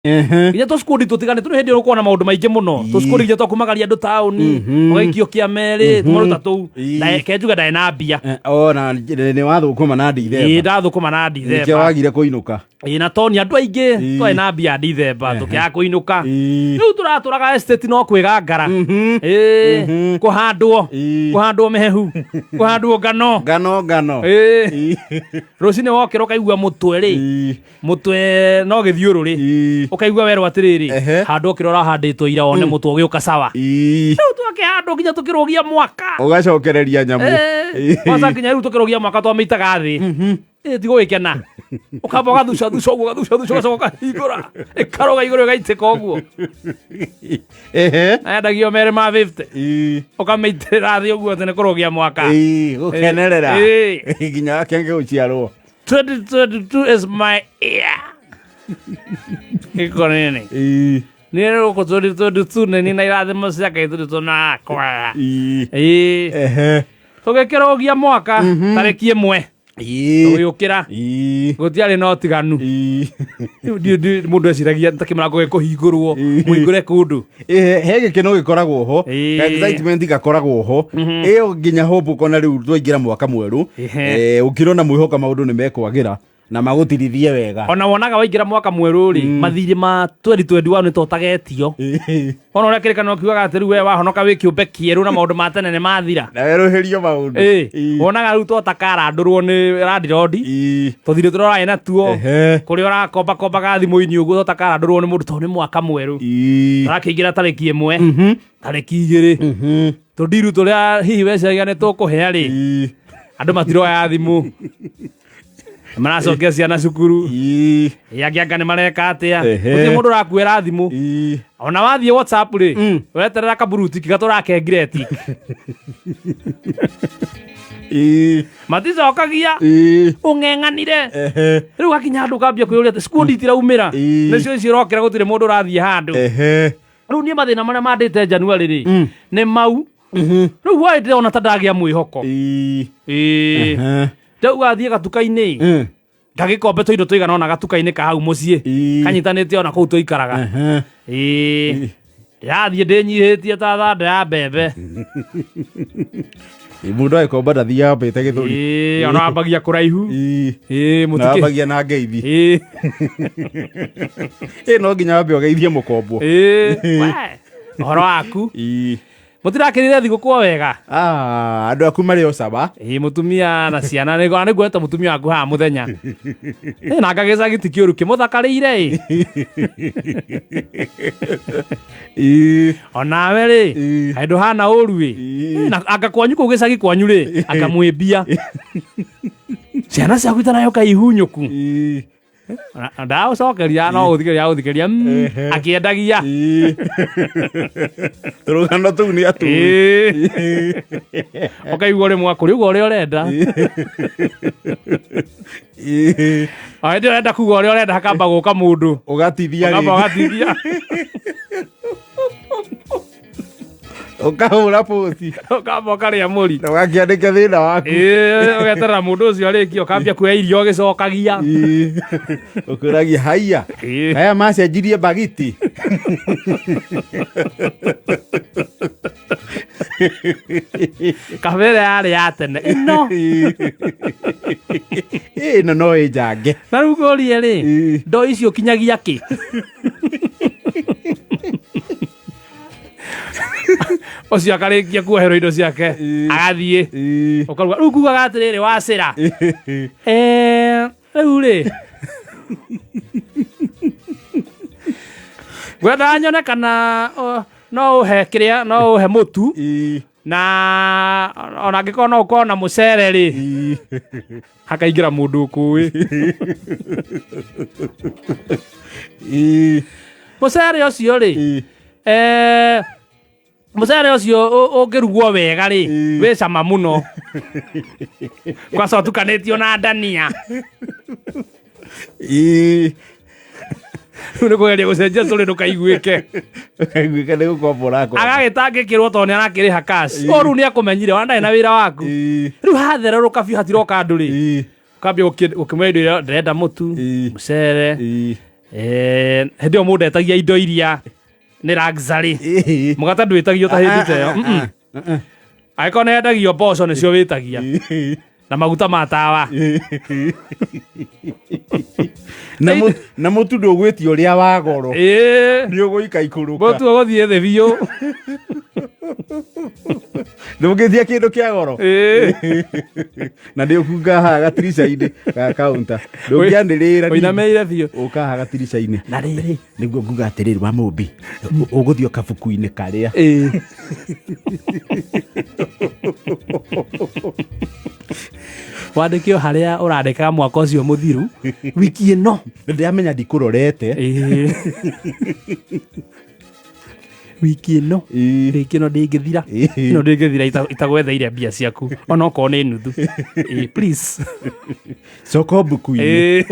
Nginya to skundi tutigane tu hindi uko na maundu maingi muno to skundi nginya to kumagaria andu tauni ugaikio kia meri tumuruta tu kenjuga ndai na mbia na ni wathukuma na ndithemba ndathukuma na ndithemba ke wagire kuinuka na toni andu aingi twai na mbia ndithemba tukia kuinuka riu turaturaga estate no kwigangara kuhandwo mehu kuhandwo ngano rucini wokira ukaigua mutwe ri mutwe no githiururi ukaigua werwo atiriri handu okira urahanditwo ira wone mutwe ugiuka sawa riu twakihandwo nginya tukirogia mwaka ugacokereria nyamu masa nginya riu tukirogia mwaka twameitaga thi tigo wikena ukamba gathuca uguo ukahingura ikaroga iguru igaitĩka ũguo endagio merĩ ma 50 ũkamĩitĩrĩra thĩ ũguo tene kũrogia mwaka gũkenerera nginya kenge gũciarwo 2022 is my year gĩko nini nĩ rũkũ 2022 nĩ na irathimo cia Ngai tũnakwa tũgĩkĩrogia mwaka tarĩki ĩmwe uyukira gutiari no tiganu mundu eciragia takimara gukihingurwo muingure kundu he gikeno gikoragwo ho excitement gakoragwo ho iyo nginya hope kona riu twaingira mwaka mweru ukirona mwihoka maundu ni mekwagira na magutirithie wega ona wonaga waingira mwaka mweru ri mathiri ma 2021 ni totagetio ona ura kirikano kiuga ati riu we wahonoka wi kiumbe kieru na maundu ma tene ni mathira na weruhirio maundu wonaga riu totakara ndurwo ni randirodi tuthire turora ina tuo kuri ora komba gathimu-ini uguo totakara ndurwo ni mundu to ni mwaka mweru tarakiingira tariki 1 tariki 2 tundiru turia hihi weciragia ni tukuhea ri andu matiroya thimu maracokia ciana cukuru yagianga nĩ mareka atia gũtirĩ mũndũ ũrakuĩra thimũ ona wathiĩ WhatsApp rĩ weterera kaburutiki gatũrakengire tik maticokagia ũng'eng'anire rĩu gakinya handũ kambia kwĩyũria atĩ skundi itiraumĩra nĩcio icio ũrokĩra gũtirĩ mũndũ ũrathiĩ handũ rĩu niĩ mathĩna marĩa mandĩte Januari rĩ nĩ mau rĩu hwaĩ ndĩrona ta ndagĩa mwĩhoko Dau athiĩ gatuka-inĩ gagĩkombe tũindo tũigana ona gatuka-inĩ ka hau mũciĩ kanyitanĩte ona kũu tũikaraga ndĩrathiĩ ndĩnyihĩtie ta thanda ya mbembe mundu agĩkomba ndathiaga mbĩte gĩthũri ona wambagia kũraihu wambagia na ngeithi no nginya wambe ũgeithie mũkombo ũhoro waku mutirakirire thigũkũ wega andu aku mari o caba mutumia na ciana nĩ gweta mutumia waku haha muthenya na ngagĩcagiti kĩũru kĩmũthakarĩire onawe rĩ handũ hana ũru na anga kwanyu kũu gĩcagi kwanyu rĩ akamwĩmbia ciana ciaku itanayoka ihunyũku ndagũcokeria no gũthikĩria akĩendagia tũrũgano tũu nĩ atu ũkaigua rĩmwe kũriuga ũrĩa ũrenda hĩndĩ ũrenda kuga ũrĩa ũrenda hakamba gũka mũndũ ũgatithia ukahura posti ukamba ukarĩa mũri na ũgakĩandĩka thĩna waku ũgeterera mũndũ ũcio arĩkia ũkambia kuoya irio ũgĩcokagia ũkũragia haiya aya macenjirie bagiti kabere yarĩ ya tene ĩno no ĩnjange na rĩu ngũrie rĩ ndo icio kinyagia kĩ ũcio akarĩkia kuoherwo indo ciake agathiĩ ũkaruga rĩu kugaga atĩrĩrĩ wacĩra rĩu rĩ ngwenda nyone kana no ũhe kĩrĩa no ũhe mũtu na ona angĩkorwo no ũkorwo na mũcere rĩ hakaingĩra mũndũ ũkũĩ mũcere ũcio rĩ mũcere ũcio ũngĩrugwo wega rĩ wĩ cama mũno kwaca ũtukanĩtio na ndania rĩu nĩ kũgeria gũcenjia tũrĩ ndũkaiguĩke nĩ gũkombora agagĩtangĩkĩrwo tondũ nĩ arakĩrĩha cash rĩu nĩ akũmenyire ona ndarĩ na wĩra waku rĩu hathererũka biũ hatiroka andũ rĩ ũkambia gũkĩmũria indo ndĩrenda mũtu mũcere hĩndĩ ĩyo mũndũ etagia indo iria nĩ luxury mũgate ndwĩtagio ta hĩndĩ ta ĩyo angĩkorwo nĩ endagio mboco nĩcio wĩtagia na maguta ma tawa na mũtu ndũgwĩtio ũrĩa wa goro nĩ ũgũika ikũrũka mũtu ũgũthiĩ thĩ biũ ndũngĩthia kĩndũ kĩa goro na nĩ ũkungaha gatirica-inĩ ga kaunta ndũngĩanĩrĩra ũinameire biũ ũkaha gatirica-inĩ na rĩrĩ nĩguo nguga atĩrĩrĩ wa mũmbi ũgũthiĩ kabuku-inĩ karĩa wandĩke o harĩa ũrandĩkaga mwaka ũcio mũthiru wiki ĩno ndĩramenya ndikũrorete wiki ĩno rĩngĩ ĩno ndĩngĩthira ĩno ndĩngĩthira itagwetheire mbia ciaku ona okorwo nĩ nuthu please coko mbuku-inĩ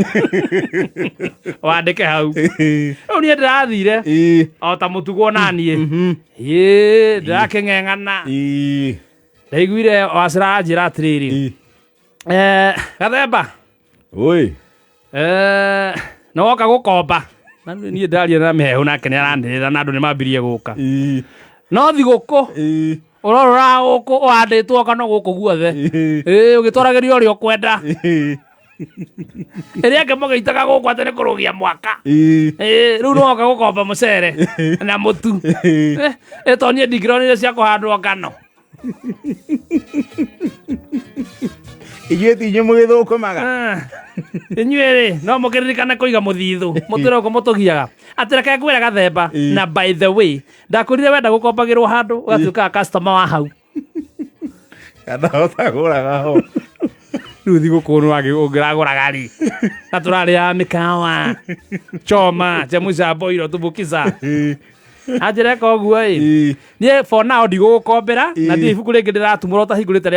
wandĩke hau rĩu niĩ ndĩrathire o ta mũtugo naniĩ ndĩrakĩng'eng'ana ndaiguire Wacira anjĩra atĩrĩrĩ Gathemba nĩ woka gũkomba na niĩ ndaria na mĩhehu nake nĩ aranĩrĩra na andũ nĩ mambirie gũka no thigũkũ ũrorora gũkũ ũhandĩtwo kana gũkũ guothe ũgĩtwaragĩrio ũrĩa ũkwenda ĩrĩa angĩ mũgĩitaga gũkũ atĩ nĩ kũrũgia mwaka rĩu nĩ woka gũkomba mũcere na mũtu to niĩ ndingĩronire cia kũhandwo ngano inyuĩ ti inyuĩ mũgĩthũkũmaga inyuĩ-rĩ no mũkĩririkane kũiga mũthithũ mũtwĩre ũguo mũtũgiaga atĩ reke ngwĩre Gathemba na by the way ndakwĩrire wenda gũkombagĩrwo handũ ũgatuĩkaga customer wa hau ndahota gũraga ho rĩu thigũkũ ũngĩragũraga-rĩ na tũrarĩaga mĩkawa choma chemusha boiro tumbukiza anjĩreka ũguo-ĩ niĩ for now ndigũgũkombera na ndirĩ ibuku rĩngĩ ndĩratumũra ũtahingũrĩte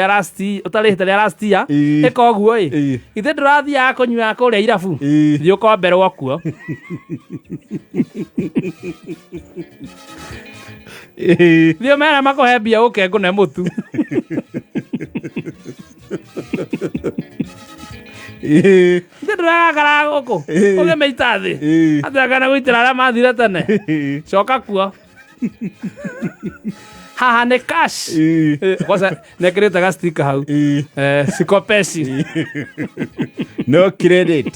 ũtarĩhĩte rĩa last year ĩka ũguo-ĩ ithe ndũrathiaga kũnyua kũrĩa irabu thiĩ ũkomberwo kuo thiĩ ũmere makũhe mbia ũke ngũne mũtu ithe ndũragakaraga gũkũ ũgĩmĩita thĩ atĩakana gũitĩra arĩa mathire tene coka kuo haha nĩ cash nekĩrĩte ga sticker hau sikopesi no credit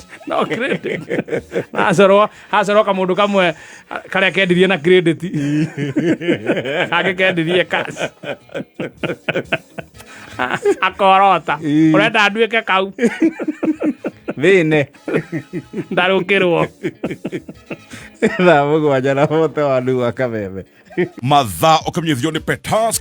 hacorwo kamũndũ kamwe karĩa kendirie na credit kangĩ kendirie cash akorota ũrenda nduĩke kau thĩne ndarũkĩrwo thaa mũgwanja na mote wa nduga kameme mathaa ũkĩmenyithio nĩ Petas